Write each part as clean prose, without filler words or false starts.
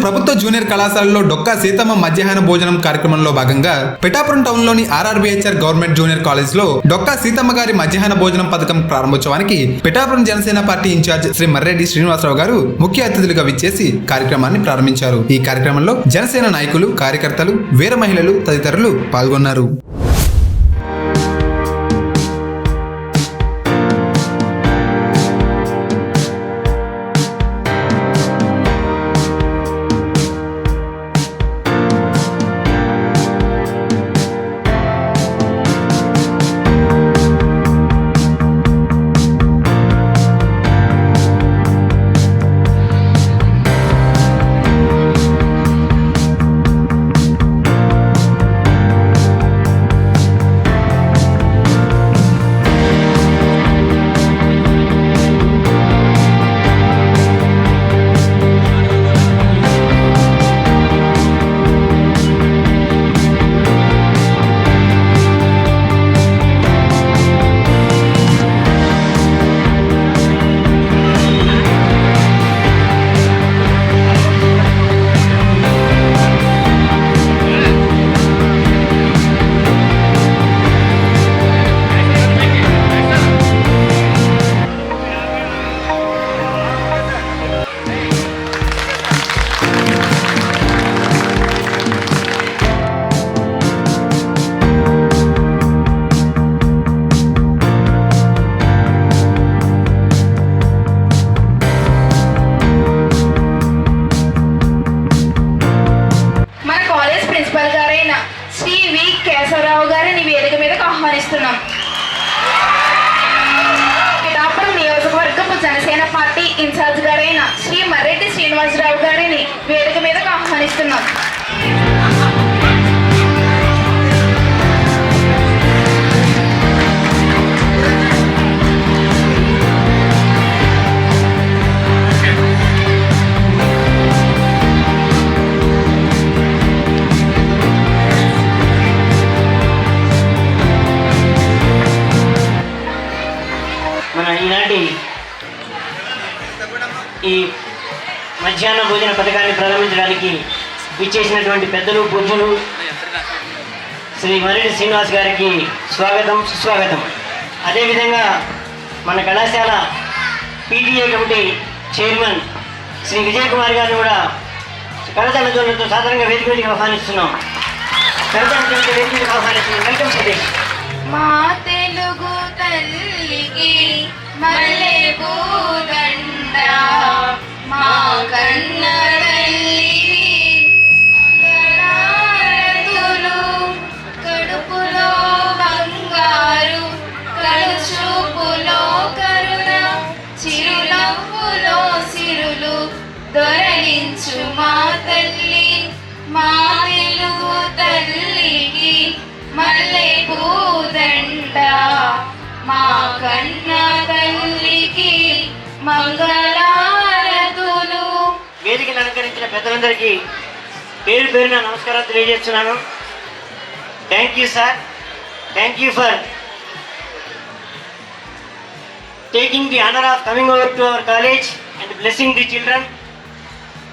ప్రభుత్వ జూనియర్ కళాశాలలో డొక్కా సీతమ్మ మధ్యాహ్న భోజనం కార్యక్రమంలో భాగంగా పిఠాపురం టౌన్ లోని ఆర్ఆర్బీహెచ్ఆర్ గవర్నమెంట్ జూనియర్ కాలేజ్ లో డొక్కా సీతమ్మ గారి మధ్యాహ్న భోజనం పథకం ప్రారంభోత్సవానికి పిఠాపురం జనసేన పార్టీ ఇన్ఛార్జ్ శ్రీ మర్రెడ్డి శ్రీనివాసరావు గారు ముఖ్య అతిథులుగా విచ్చేసి కార్యక్రమాన్ని ప్రారంభించారు. ఈ కార్యక్రమంలో జనసేన నాయకులు, కార్యకర్తలు, వీర మహిళలు తదితరులు పాల్గొన్నారు. పిఠాపురం నియోజకవర్గపు జనసేన పార్టీ ఇన్ఛార్జ్ గారైన శ్రీ మర్రెడ్డి శ్రీనివాసరావు గారిని వేదిక మీదకు ఆహ్వానిస్తున్నాం. ఈనాటి ఈ మధ్యాహ్న భోజన పథకాన్ని ప్రారంభించడానికి విచ్చేసినటువంటి పెద్దలు, పూజ్యులు శ్రీ మర్రెడ్డి శ్రీనివాస్ గారికి స్వాగతం, సుస్వాగతం. అదేవిధంగా మన కళాశాల PTA committee chairman Shri Vijay Kumar గారిని కూడా కళాశాల జోన్లతో సాధారణంగా వేదికకి ఆహ్వానిస్తున్నాం. వెల్కమ్ సతీష్. మా తెలుగు తల్లికి మల్లె పూదండ, మా కన్న తల్లికి మంగళారతులు, కడుపులో బంగారు, కడుచూపులో కరుణ, చిరునవ్వులో సిరులు దొరలించు మా తల్లి. మా తెలుగు తల్లికి మల్లె పూదండ, మా కన్న తల్లికి మంగళారతులు. వేదికను అలంకరించిన పెద్దలందరికీ పేరు పేరున నమస్కారాలు తెలియజేస్తున్నాను. Thank you sir, thank you for taking the honor of coming over to our college and blessing the children.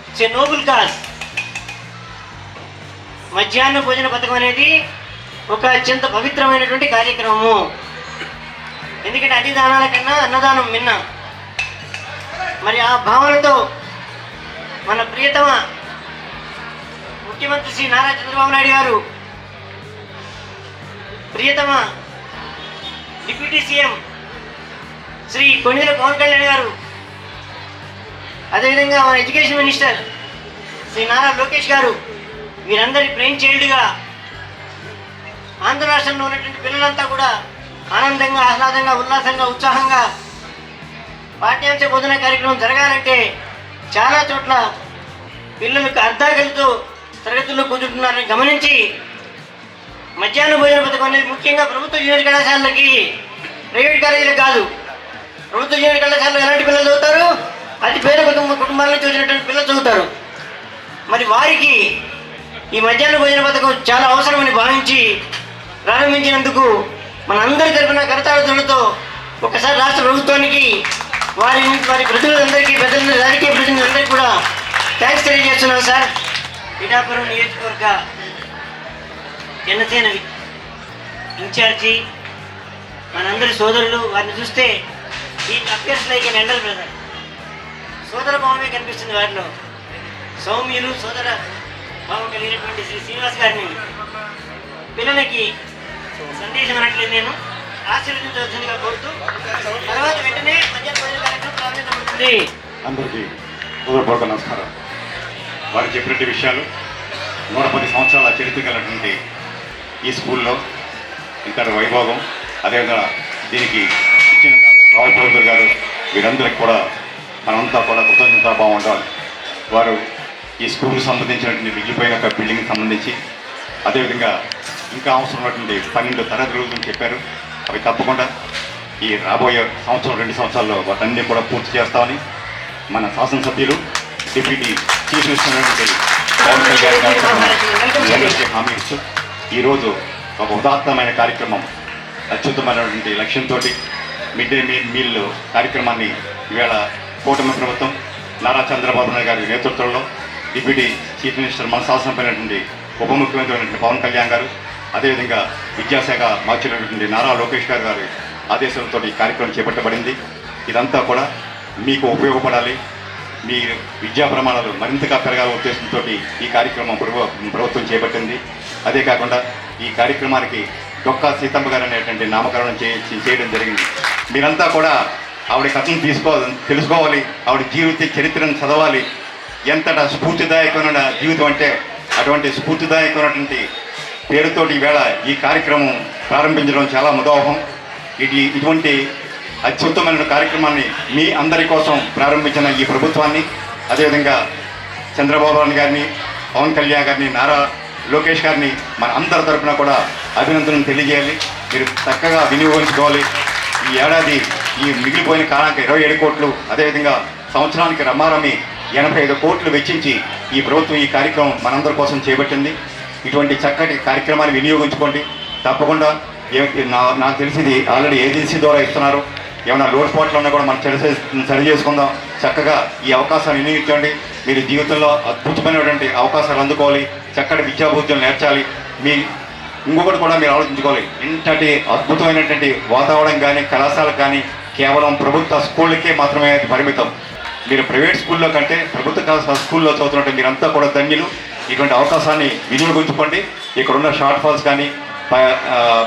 It's a noble cause. మధ్యాహ్న భోజన పథకం అనేది ఒక అత్యంత పవిత్రమైనటువంటి కార్యక్రమము. ఎందుకంటే అన్ని దానాల కన్నా అన్నదానం మిన్న. మరి ఆ భావనతో మన ప్రియతమ ముఖ్యమంత్రి శ్రీ నారా చంద్రబాబు నాయుడు గారు, ప్రియతమ డిప్యూటీ సీఎం శ్రీ కొణిదెల పవన్ కళ్యాణ్ గారు, అదేవిధంగా మన ఎడ్యుకేషన్ మినిస్టర్ శ్రీ నారా లోకేష్ గారు, వీరందరి బ్రెయిన్ చైల్డ్గా ఆంధ్ర రాష్ట్రంలో ఉన్నటువంటి పిల్లలంతా కూడా ఆనందంగా, ఆహ్లాదంగా, ఉల్లాసంగా, ఉత్సాహంగా పాఠ్యాంశ బోధన కార్యక్రమం జరగాలంటే చాలా చోట్ల పిల్లలకు అర్ధాకలితో తరగతుల్లో కూర్చుంటున్నారని గమనించి మధ్యాహ్న భోజన పథకం అనేది ముఖ్యంగా ప్రభుత్వ జూనియర్ కళాశాలకి, ప్రైవేట్ కాలేజీలకు కాదు. ప్రభుత్వ జూనియర్ కళాశాలలో ఎలాంటి పిల్లలు చదువుతారు? అతి పేద కుటుంబాల నుంచి వచ్చినటువంటి పిల్లలు చదువుతారు. మరి వారికి ఈ మధ్యాహ్న భోజన పథకం చాలా అవసరమని భావించి ప్రారంభించినందుకు మనందరి తరపున కరతాళతో ఒకసారి రాష్ట్ర ప్రభుత్వానికి, వారి ప్రతినిధులందరికీ, పెద్దలందరూ రాజకీయ ప్రతినిధులందరికీ కూడా థ్యాంక్స్ తెలియజేస్తున్నాం సార్. పిఠాపురం నియోజకవర్గ జనసేన ఇన్ఛార్జి మనందరి సోదరులు, వారిని చూస్తే ఈ అభ్యర్థులు లైక్ ఎండల్ బ్రదర్ సోదర భావమే కనిపిస్తుంది. వారిలో సౌమ్యులు సోదర భావం కలిగినటువంటి శ్రీ శ్రీనివాస్ గారిని పిల్లలకి సందేశం అనట్లేదు, నేను ఆశీర్వదించవలసిందిగా కోరుతూ తర్వాత వెంటనే మధ్యాహ్న భోజన కార్యక్రమం ప్రారంభించబడుతుంది. అందరికీ హృదయపూర్వక నమస్కారం. వారు చెప్పినట్టు విషయాలు 110 సంవత్సరాల చరిత్ర కలిగినటువంటి ఈ స్కూల్లో ఇంతటి వైభోగం, అదేవిధంగా దీనికి ఇచ్చిన రావు ప్రభుత్వ గారు, వీరందరికీ కూడా మనమంతా కూడా కృతజ్ఞతాభావం ఉండాలి. వారు ఈ స్కూల్కి సంబంధించినటువంటి మిగిలిపోయిన ఒక బిల్డింగ్కి సంబంధించి, అదేవిధంగా ఇంకా అవసరం ఉన్నటువంటి 12 తరగతుల గురించి చెప్పారు. అవి తప్పకుండా ఈ రాబోయే సంవత్సరం 2 సంవత్సరాల్లో వాటన్నీ కూడా పూర్తి చేస్తామని మన శాసనసభ్యులు deputy chief minister Pawan Kalyan గారికి హామీ ఇస్తూ ఈరోజు ఒక ఉదాత్తమైన కార్యక్రమం, అత్యుత్తమైనటువంటి లక్ష్యంతో మిడ్ డే మీల్ కార్యక్రమాన్ని ఈవేళ కూటమి ప్రభుత్వం నారా చంద్రబాబు నాయుడు గారి నేతృత్వంలో డిప్యూటీ చీఫ్ మినిస్టర్ మన శాసనమైనటువంటి ఉప ముఖ్యమంత్రి అయినటువంటి పవన్ కళ్యాణ్ గారు, అదేవిధంగా విద్యాశాఖ మార్చినటువంటి నారా లోకేష్ గారి ఆదేశాలతో ఈ కార్యక్రమం చేపట్టబడింది. ఇదంతా కూడా మీకు ఉపయోగపడాలి, మీ విద్యా ప్రమాణాలు మరింతగా పెరగాల ఉద్దేశంతో ఈ కార్యక్రమం ప్రభుత్వం చేపట్టింది. అదే కాకుండా ఈ కార్యక్రమానికి డొక్కా సీతమ్మ గారు అనేటువంటి నామకరణం చేయడం జరిగింది. మీరంతా కూడా ఆవిడ కథను తెలుసుకోవాలి, ఆవిడ జీవిత చరిత్రను చదవాలి. ఎంతట స్ఫూర్తిదాయకమైన జీవితం అంటే అటువంటి స్ఫూర్తిదాయకమైనటువంటి పేరుతోటి ఈవేళ ఈ కార్యక్రమం ప్రారంభించడం చాలా ముదావహం. ఇటువంటి అత్యుత్తమైన కార్యక్రమాన్ని మీ అందరి కోసం ప్రారంభించిన ఈ ప్రభుత్వాన్ని, అదేవిధంగా చంద్రబాబు నాయుడు గారిని, పవన్ కళ్యాణ్ గారిని, నారా లోకేష్ గారిని మన అందరి తరఫున కూడా అభినందనలు తెలియజేయాలి. మీరు చక్కగా వినియోగించుకోవాలి. ఈ ఏడాది ఈ మిగిలిపోయిన కాలానికి 27 కోట్లు, అదేవిధంగా సంవత్సరానికి రమారమి 85 కోట్లు వెచ్చించి ఈ ప్రభుత్వం ఈ కార్యక్రమం మనందరి కోసం చేపట్టింది. ఇటువంటి చక్కటి కార్యక్రమాన్ని వినియోగించుకోండి. తప్పకుండా నాకు తెలిసింది ఆల్రెడీ ఏజెన్సీ ద్వారా ఇస్తున్నారు. ఏమైనా లోటుపాట్లు ఉన్నా కూడా మనం సరి చేసుకుందాం. చక్కగా ఈ అవకాశాన్ని వినియోగించండి. మీరు జీవితంలో అద్భుతమైనటువంటి అవకాశాలు అందుకోవాలి, చక్కటి విద్యాబుద్ధులు నేర్చాలి. ఇంకొకటి కూడా మీరు ఆలోచించుకోవాలి, ఇంతటి అద్భుతమైనటువంటి వాతావరణం కానీ కళాశాలకు కానీ కేవలం ప్రభుత్వ స్కూళ్ళకే మాత్రమే పరిమితం. మీరు ప్రైవేట్ స్కూల్లో కంటే ప్రభుత్వ స్కూల్లో చదువుతున్నట్టు మీరంతా కూడా ధన్యులు. ఇటువంటి అవకాశాన్ని వినియోగించుకోండి. ఇక్కడున్న షార్ట్ ఫాల్స్ కానీ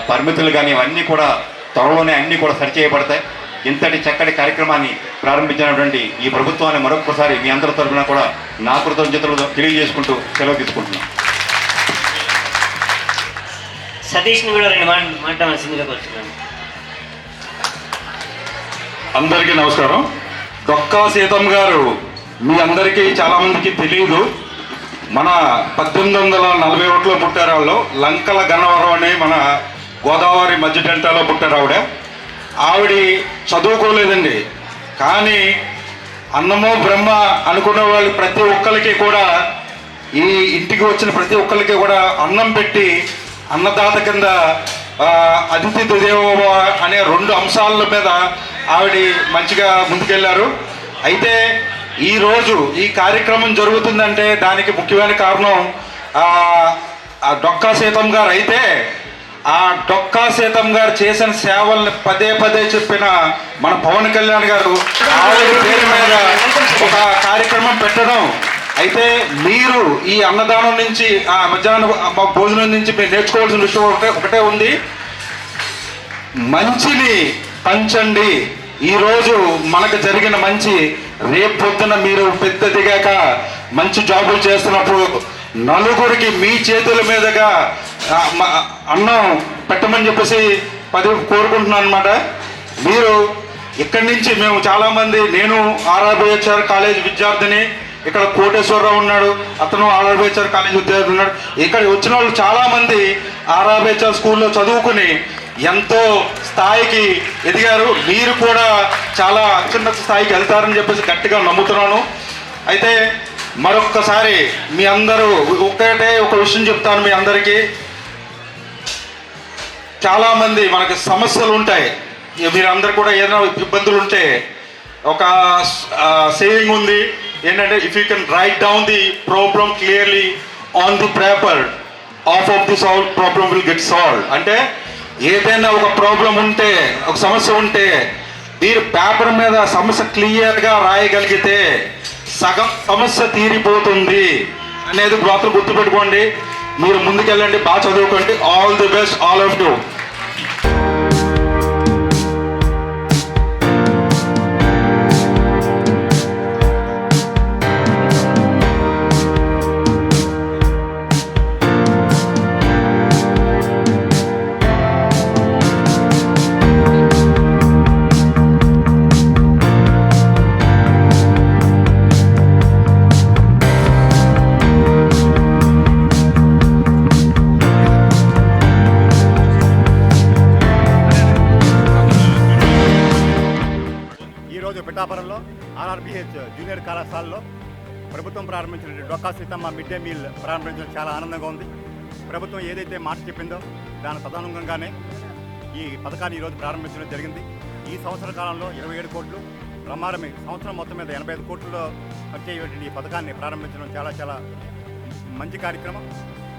పరిమితులు కానీ అవన్నీ కూడా త్వరలోనే అన్నీ కూడా సరిచేయబడతాయి. ఇంతటి చక్కటి కార్యక్రమాన్ని ప్రారంభించినటువంటి ఈ ప్రభుత్వాన్ని మరొకసారి మీ అందరి తరఫున కూడా నా కృతజ్ఞతలు తెలియజేసుకుంటూ సెలవు తీసుకుంటున్నాను. సతీష్ని కూడా 2 మాట్లాడాల్సిందిగా కోరుతున్నాను. అందరికీ నమస్కారం. డొక్కా సీతమ్మ గారు మీ అందరికీ చాలామందికి తెలియదు. మన 1841లో పుట్టారు. వాళ్ళు లంకల గన్నవరం అని మన గోదావరి మధ్య డెల్టాలో పుట్టారు. ఆవిడ చదువుకోలేదండి, కానీ అన్నమో బ్రహ్మ అనుకునే వాళ్ళు ప్రతి ఒక్కరికి కూడా, ఈ ఇంటికి వచ్చిన ప్రతి ఒక్కరికి కూడా అన్నం పెట్టి అన్నదాత కింద అతిథి దేవో అనే 2 అంశాల మీద ఆవిడ మంచిగా ముందుకెళ్ళారు. అయితే ఈరోజు ఈ కార్యక్రమం జరుగుతుందంటే దానికి ముఖ్యమైన కారణం డొక్కా సీతమ్మ గారు. అయితే ఆ డొక్కా సీతమ్మ గారు చేసిన సేవల్ని పదే పదే చెప్పిన మన పవన్ కళ్యాణ్ గారు ఆవిడ పేరు మీద ఒక కార్యక్రమం పెట్టడం. అయితే మీరు ఈ అన్నదానం నుంచి, ఆ మధ్యాహ్న భోజనం నుంచి మీరు నేర్చుకోవాల్సిన విషయం ఒకటే ఉంది. మంచిని పంచండి. ఈరోజు మనకు జరిగిన మంచి రేపు పొద్దున మీరు పెద్ద దిగాక మంచి జాబులు చేస్తున్నప్పుడు నలుగురికి మీ చేతుల మీదుగా అన్నం పెట్టమని చెప్పేసి కోరుకుంటున్నాను అనమాట. మీరు ఇక్కడి నుంచి మేము చాలామంది, నేను ఆర్ఆర్బిహెచ్ఆర్ కాలేజ్ విద్యార్థిని, ఇక్కడ కోటేశ్వరరావు ఉన్నాడు, అతను ఆర్ఆర్బిహెచ్ఆర్ కాలేజ్ విద్యార్థి ఉన్నాడు. ఇక్కడ వచ్చిన వాళ్ళు చాలామంది ఆర్ఆర్బిహెచ్ఆర్ స్కూల్లో చదువుకుని ఎంతో స్థాయికి ఎదిగారు. మీరు కూడా చాలా అత్యున్నత స్థాయికి వెళ్తారని చెప్పేసి గట్టిగా నమ్ముతున్నాను. అయితే మరొక్కసారి మీ అందరూ ఒక విషయం చెప్తాను మీ అందరికీ. చాలామంది మనకి సమస్యలు ఉంటాయి. మీరు అందరు కూడా ఏదైనా ఇబ్బందులు ఉంటే ఒక సేవింగ్ ఉంది, ఏంటంటే if you can write down the problem clearly on the paper of the problem will get solve. అంటే ఏదైనా ఒక ప్రాబ్లం ఉంటే, ఒక సమస్య ఉంటే మీరు పేపర్ మీద సమస్య క్లియర్గా రాయగలిగితే సగం సమస్య తీరిపోతుంది అనేది మాత్రం గుర్తుపెట్టుకోండి. మీరు ముందుకెళ్ళండి, బాగా చదువుకోండి. All the best, all of you. ఈరోజు పిఠాపురంలో ఆర్ఆర్బిహెచ్ జూనియర్ కళాశాలలో ప్రభుత్వం ప్రారంభించిన Dokka Seethamma mid day meal ప్రారంభించడం చాలా ఆనందంగా ఉంది. ప్రభుత్వం ఏదైతే మాట చెప్పిందో దాని తదనుగుణంగానే ఈ పథకాన్ని ఈరోజు ప్రారంభించడం జరిగింది. ఈ సంవత్సర కాలంలో 27 కోట్లు, ప్రమాణమే సంవత్సరం మొత్తం మీద 85 కోట్లలో ఖర్చు అయ్యేటువంటి ఈ పథకాన్ని ప్రారంభించడం చాలా చాలా మంచి కార్యక్రమం.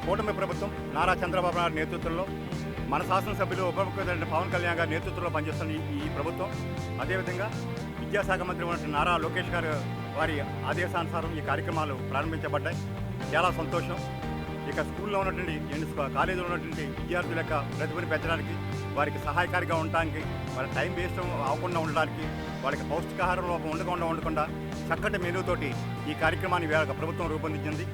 కూటమి ప్రభుత్వం నారా చంద్రబాబు నాయుడు నేతృత్వంలో, మన శాసనసభ్యులు ఉప ముఖ్యమంత్రి పవన్ కళ్యాణ్ గారి నేతృత్వంలో పనిచేస్తున్న ఈ ప్రభుత్వం, అదేవిధంగా విద్యాశాఖ మంత్రి ఉన్నటువంటి నారా లోకేష్ గారు వారి ఆదేశానుసారం ఈ కార్యక్రమాలు ప్రారంభించబడ్డాయి. చాలా సంతోషం. ఇక స్కూల్లో ఉన్నటువంటి కాలేజీలో ఉన్నటువంటి విద్యార్థుల యొక్క ప్రతిభను పెంచడానికి, వారికి సహాయకారిగా ఉండడానికి, వారి టైం వేస్ట్ అవ్వకుండా ఉండడానికి, వాళ్ళకి పౌష్టికాహారం లోపం ఉండకుండా చక్కటి మెనూతోటి ఈ కార్యక్రమాన్ని ప్రభుత్వం రూపొందించింది.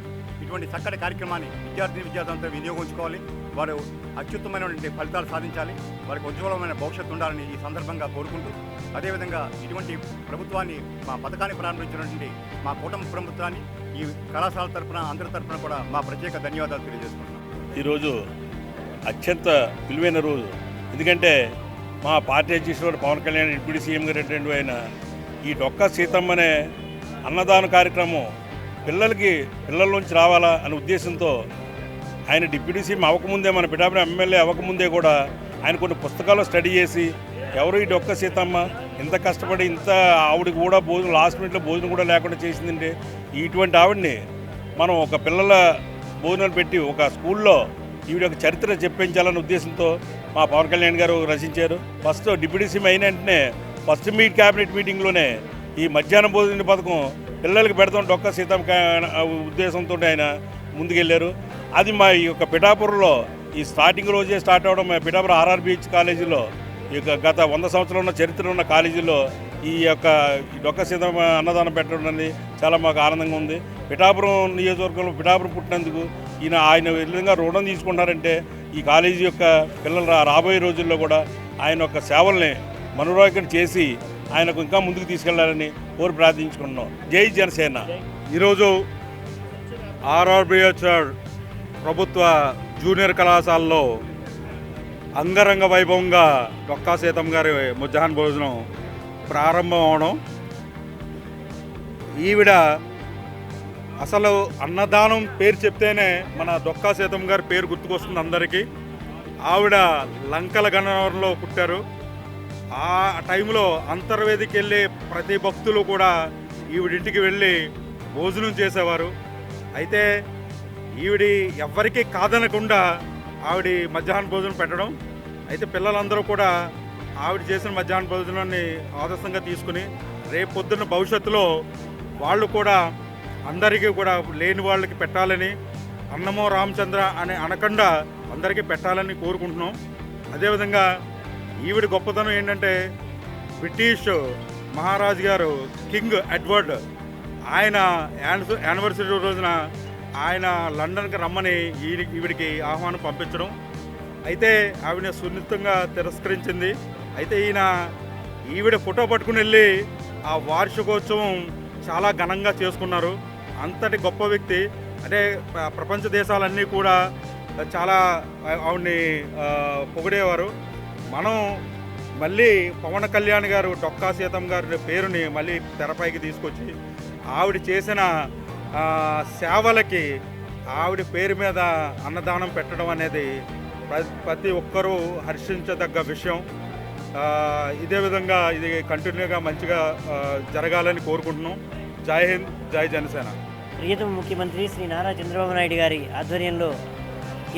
ఇటువంటి చక్కటి కార్యక్రమాన్ని విద్యార్థులంతా వినియోగించుకోవాలి. వారు అత్యుత్తమైనటువంటి ఫలితాలు సాధించాలి. వారికి ఉజ్వలమైన భవిష్యత్తు ఉండాలని ఈ సందర్భంగా కోరుకుంటూ, అదేవిధంగా ఇటువంటి ప్రభుత్వాన్ని, మా పథకాన్ని ప్రారంభించినటువంటి మా కూటమి ప్రభుత్వాన్ని ఈ కళాశాల తరఫున, అందరి తరఫున కూడా మా ప్రత్యేక ధన్యవాదాలు తెలియజేసుకుంటున్నాం. ఈరోజు అత్యంత విలువైన రోజు. ఎందుకంటే మా పార్టీ అధ్యక్షుడు పవన్ కళ్యాణ్ డిప్యూటీ సీఎం గారు అయిన ఈ డొక్కా సీతమ్మనే అన్నదాన కార్యక్రమం పిల్లల నుంచి రావాలా అనే ఉద్దేశంతో ఆయన డిప్యూటీ సీఎం అవ్వకముందే, మన పిఠాపురం ఎమ్మెల్యే అవ్వకముందే కూడా ఆయన కొన్ని పుస్తకాలు స్టడీ చేసి ఎవరు ఈ డొక్కా సీతమ్మ ఇంత కష్టపడి ఆవిడకి కూడా భోజనం లాస్ట్ మినిట్లో భోజనం కూడా లేకుండా చేసిందంటే, ఇటువంటి ఆవిడని మనం ఒక పిల్లల భోజనాలు పెట్టి ఒక స్కూల్లో ఈవిడ యొక్క చరిత్ర చెప్పించాలనే ఉద్దేశంతో మా పవన్ కళ్యాణ్ గారు రచించారు. ఫస్ట్ డిప్యూటీ సీఎం అయిన వెంటనే ఫస్ట్ క్యాబినెట్ మీటింగ్లోనే ఈ మధ్యాహ్న భోజన పథకం పిల్లలకి పెడతాం డొక్కా సీతమ్మ ఉద్దేశంతో ఆయన ముందుకెళ్ళారు. అది మా ఈ యొక్క పిఠాపురంలో ఈ స్టార్టింగ్ రోజే స్టార్ట్ అవ్వడం, మా పిఠాపురం ఆర్ఆర్బిహెచ్ కాలేజీలో ఇక గత 100 సంవత్సరాలు ఉన్న చరిత్ర ఉన్న కాలేజీలో ఈ యొక్క డొక్కా సీతమ్మ అన్నదానం పెట్టడం అనేది చాలా మాకు ఆనందంగా ఉంది. పిఠాపురం నియోజకవర్గంలో పిఠాపురం పుట్టినందుకు ఆయన విధంగా రుణం తీసుకుంటారంటే ఈ కాలేజీ యొక్క పిల్లలు రాబోయే రోజుల్లో కూడా ఆయన యొక్క సేవల్ని మనోరాకరణ చేసి ఆయనకు ఇంకా ముందుకు తీసుకెళ్లాలని కోరి ప్రార్థించుకుంటున్నాం. జై జనసేన. ఈరోజు ఆర్ఆర్బిహెచ్ ప్రభుత్వ జూనియర్ కళాశాలలో అంగరంగ వైభవంగా డొక్కా సీతమ్మ గారి మధ్యాహ్న భోజనం ప్రారంభం అవడం, ఈవిడ అసలు అన్నదానం పేరు చెప్తేనే మన డొక్కా సీతమ్మ గారి పేరు గుర్తుకొస్తుంది అందరికీ. ఆవిడ లంకల గన్నవరంలో పుట్టారు. ఆ టైంలో అంతర్వేదికి వెళ్ళే ప్రతి భక్తులు కూడా ఈవిడింటికి వెళ్ళి భోజనం చేసేవారు. అయితే ఈవిడి ఎవ్వరికీ కాదనకుండా ఆవిడ మధ్యాహ్న భోజనం పెట్టడం, అయితే పిల్లలందరూ కూడా ఆవిడ చేసిన మధ్యాహ్న భోజనాన్ని ఆదర్శంగా తీసుకుని రేపు పొద్దున్న భవిష్యత్తులో వాళ్ళు కూడా అందరికీ కూడా లేని వాళ్ళకి పెట్టాలని, అన్నమో రామచంద్ర అని అనకుండా అందరికీ పెట్టాలని కోరుకుంటున్నాం. అదేవిధంగా ఈవిడ గొప్పతనం ఏంటంటే, బ్రిటిష్ మహారాజు గారు కింగ్ ఎడ్వర్డ్ ఆయన యానివర్సరీ రోజున ఆయన లండన్కి రమ్మని ఈవిడికి ఆహ్వానం పంపించడం, అయితే ఆవిడ సున్నితంగా తిరస్కరించింది. అయితే ఈవిడ ఫోటో పట్టుకుని వెళ్ళి ఆ వార్షికోత్సవం చాలా ఘనంగా చేసుకున్నారు. అంతటి గొప్ప వ్యక్తి. అంటే ప్రపంచ దేశాలన్నీ కూడా చాలా ఆవిడ్ని పొగిడేవారు. మనం మళ్ళీ పవన్ కళ్యాణ్ గారు డొక్కా సీతమ్మ గారి పేరుని మళ్ళీ తెరపైకి తీసుకొచ్చి ఆవిడ చేసిన సేవలకి ఆవిడ పేరు మీద అన్నదానం పెట్టడం అనేది ప్రతి ఒక్కరూ హర్షించదగ్గ విషయం. ఇదే విధంగా ఇది కంటిన్యూగా మంచిగా జరగాలని కోరుకుంటున్నాం. జై హింద్, జై జనసేన. ప్రియతమ ముఖ్యమంత్రి శ్రీ నారా చంద్రబాబు నాయుడు గారి ఆధ్వర్యంలో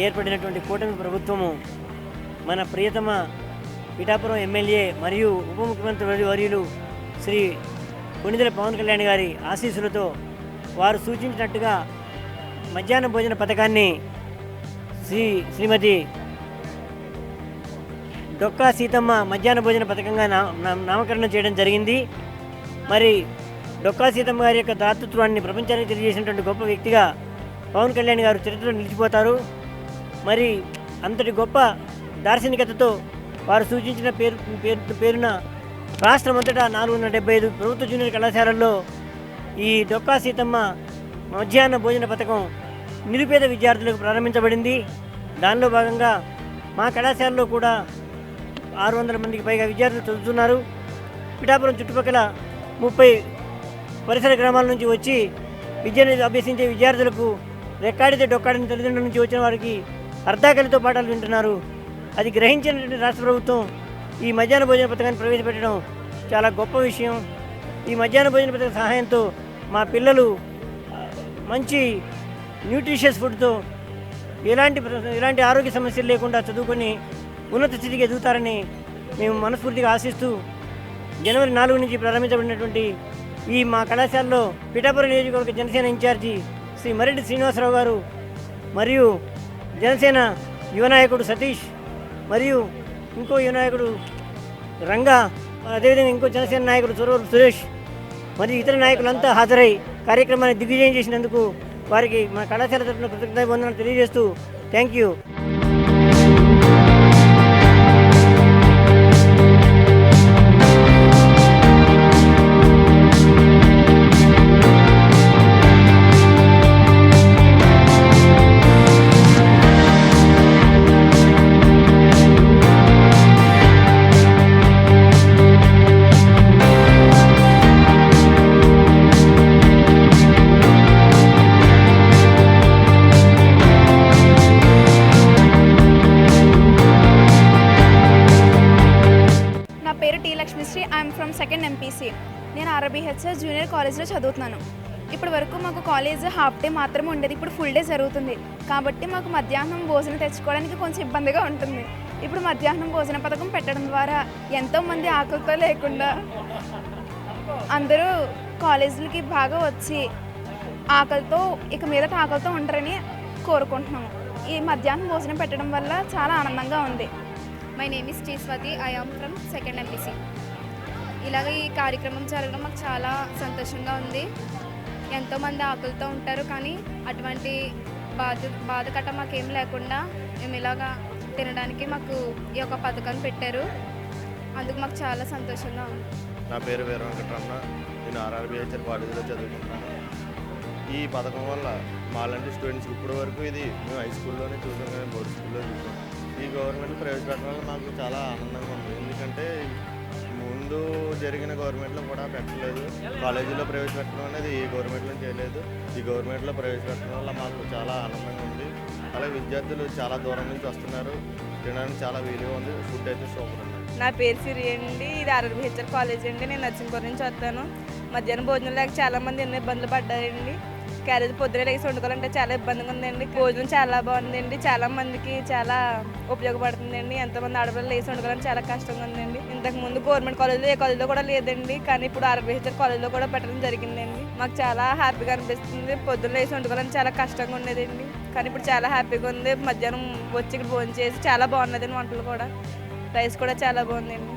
ఏర్పడినటువంటి కూటమి ప్రభుత్వము మన ప్రియతమ పిఠాపురం ఎమ్మెల్యే మరియు ఉప ముఖ్యమంత్రి వర్యులు శ్రీ కొణిదెల పవన్ కళ్యాణ్ గారి ఆశీస్సులతో వారు సూచించినట్టుగా మధ్యాహ్న భోజన పథకాన్ని శ్రీమతి డొక్కా సీతమ్మ మధ్యాహ్న భోజన పథకంగా నామకరణం చేయడం జరిగింది. మరి డొక్కా సీతమ్మ గారి యొక్క దాతృత్వాన్ని ప్రపంచానికి తెలియజేసినటువంటి గొప్ప వ్యక్తిగా పవన్ కళ్యాణ్ గారు చరిత్రలో నిలిచిపోతారు. మరి అంతటి గొప్ప దార్శనికతతో వారు సూచించిన పేరున రాష్ట్రమంతటా 475 ప్రభుత్వ జూనియర్ కళాశాలల్లో ఈ డొక్కా సీతమ్మ మధ్యాహ్న భోజన పథకం నిరుపేద విద్యార్థులకు ప్రారంభించబడింది. దానిలో భాగంగా మా కళాశాలలో కూడా 600 మందికి పైగా విద్యార్థులు చదువుతున్నారు. పిఠాపురం చుట్టుపక్కల 30 పరిసర గ్రామాల నుంచి వచ్చి విద్యను అభ్యసించే విద్యార్థులకు రెక్కాడితే డొక్కాడిన తల్లిదండ్రుల నుంచి వచ్చిన వారికి అర్ధాకలితో పాఠాలు వింటున్నారు. అది గ్రహించినటువంటి రాష్ట్ర ప్రభుత్వం ఈ మధ్యాహ్న భోజన పథకాన్ని ప్రవేశపెట్టడం చాలా గొప్ప విషయం. ఈ మధ్యాహ్న భోజన పథకం సహాయంతో మా పిల్లలు మంచి న్యూట్రిషియస్ ఫుడ్తో ఎలాంటి ఆరోగ్య సమస్యలు లేకుండా చదువుకొని ఉన్నత స్థితికి ఎదుగుతారని మేము మనస్ఫూర్తిగా ఆశిస్తూ జనవరి 4 నుంచి ప్రారంభించబడినటువంటి ఈ మా కళాశాలలో పిఠాపురం నియోజకవర్గ జనసేన ఇన్ఛార్జి శ్రీ మరెడ్డి శ్రీనివాసరావు గారు మరియు జనసేన యువ నాయకుడు సతీష్ మరియు ఇంకో యువ నాయకుడు రంగా, అదేవిధంగా ఇంకో జనసేన నాయకుడు సురవరు సురేష్ మరియు ఇతర నాయకులంతా హాజరై కార్యక్రమాన్ని దిగ్విజయం చేసినందుకు వారికి మా కళాశాల తరఫున కృతజ్ఞతాభివందనాలు తెలియజేస్తూ thank you. I'm from second MPC. నేను ఆర్బీహెచ్ఆర్ జూనియర్ కాలేజ్లో చదువుతున్నాను. ఇప్పటి వరకు మాకు కాలేజ్ హాఫ్ డే మాత్రమే ఉండేది, ఇప్పుడు ఫుల్ డే జరుగుతుంది. కాబట్టి మాకు మధ్యాహ్నం భోజనం తెచ్చుకోవడానికి కొంచెం ఇబ్బందిగా ఉంటుంది. ఇప్పుడు మధ్యాహ్నం భోజన పథకం పెట్టడం ద్వారా ఎంతోమంది ఆకలితో లేకుండా అందరూ కాలేజీలకి బాగా వచ్చి ఇక మీదట ఆకలితో ఉంటారని కోరుకుంటున్నాము. ఈ మధ్యాహ్నం భోజనం పెట్టడం వల్ల చాలా ఆనందంగా ఉంది. My name is Sriswathi. I am from second MPC. ఇలాగ ఈ కార్యక్రమం జరగడం మాకు చాలా సంతోషంగా ఉంది. ఎంతోమంది ఆకలితో ఉంటారు, కానీ అటువంటి బాధ కట్ట మాకేం లేకుండా మేము ఇలాగా తినడానికి మాకు ఈ యొక్క పథకాన్ని పెట్టారు. అందుకు మాకు చాలా సంతోషంగా ఉంది. నా పేరు వీర వెంకటరమణ. నేను ఆర్ఆర్బీహెచ్ఆర్ కాలేజీలో చదువుకుంటున్నాను. ఈ పథకం వల్ల మాలాంటి స్టూడెంట్స్కి ఇప్పటి వరకు ఇది మేము హై స్కూల్లోనే చూసాం, కానీ బోర్డు స్కూల్లో చూసాం. ఈ గవర్నమెంట్ ప్రవేశపెట్టడం వల్ల మాకు చాలా ఆనందంగా ఉంది. ఎందుకంటే ముందు జరిగిన గవర్నమెంట్లో కూడా పెట్టలేదు, కాలేజీలో ప్రవేశపెట్టడం అనేది ఈ గవర్నమెంట్లో చేయలేదు. ఈ గవర్నమెంట్లో ప్రవేశపెట్టడం వల్ల మాకు చాలా ఆనందంగా ఉంది. అలాగే విద్యార్థులు చాలా దూరం నుంచి వస్తున్నారు, తినడానికి చాలా వీలుగా ఉంది. ఫుడ్ అయితే సూపర్ ఉంది. నా పేరు సిరి అండి. ఇది ఆర్ఆర్బీహెచ్ఆర్ కాలేజ్ అండి. నేను నర్సింగ్పూర్ నుంచి వస్తాను. మధ్యాహ్నం భోజనం లేక చాలామంది ఎన్నో ఇబ్బందులు పడ్డారండి. క్యారేజ్ పొద్దున లేసి వండుకోవాలంటే చాలా ఇబ్బందిగా ఉందండి. భోజనం చాలా బాగుందండి, చాలా మందికి చాలా ఉపయోగపడుతుందండి. ఎంతోమంది ఆడపిల్లలు లేసి వండుకోవాలని చాలా కష్టంగా ఉందండి. ఇంతకుముందు గవర్నమెంట్ కాలేజ్లో ఏ కాలేజ్లో కూడా లేదండి, కానీ ఇప్పుడు ఆర్ఆర్బీహెచ్ఆర్ కాలేజ్లో కూడా పెట్టడం జరిగిందండి. మాకు చాలా హ్యాపీగా అనిపిస్తుంది. పొద్దున్న లేసి వండుకోవాలని చాలా కష్టంగా ఉండేదండి, కానీ ఇప్పుడు చాలా హ్యాపీగా ఉంది. మధ్యాహ్నం వచ్చి ఇక్కడ భోజనం చేసి చాలా బాగున్నదండి. వంటలు కూడా రైస్ కూడా చాలా బాగుందండి.